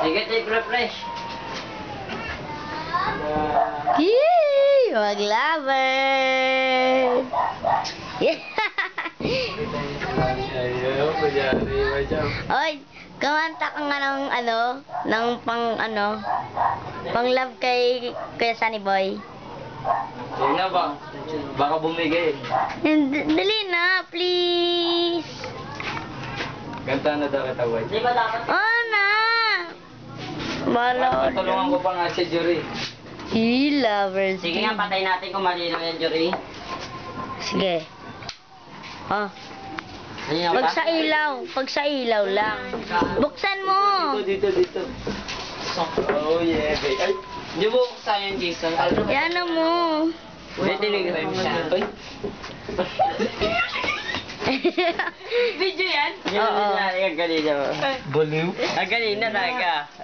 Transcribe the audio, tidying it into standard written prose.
Sige, take refresh. Yee! Maglaban! Ayaw, kunyari, madam. Oy, kumanta ka nga ng pang love kay Kuya Sunny Boy. Sige na ba? Baka bumigay. Dali na, please. Ganda na daw kita, White. Di ba dapat? Oh, na! Bala. Tulungan ko pa nga si Jury. Lovers. Sige nga, patay natin kung malinaw yan, Jury. Sige. Oh. Ayun Pag sa ilaw lang. Buksan mo. Dito. Oh yeah, babe. Ay, di mo buksan yan, Jason. Yan na mo. May telegram siya. Ay. Video yan? Oo. Ang kanina mo. Baliw. Ang kanina talaga.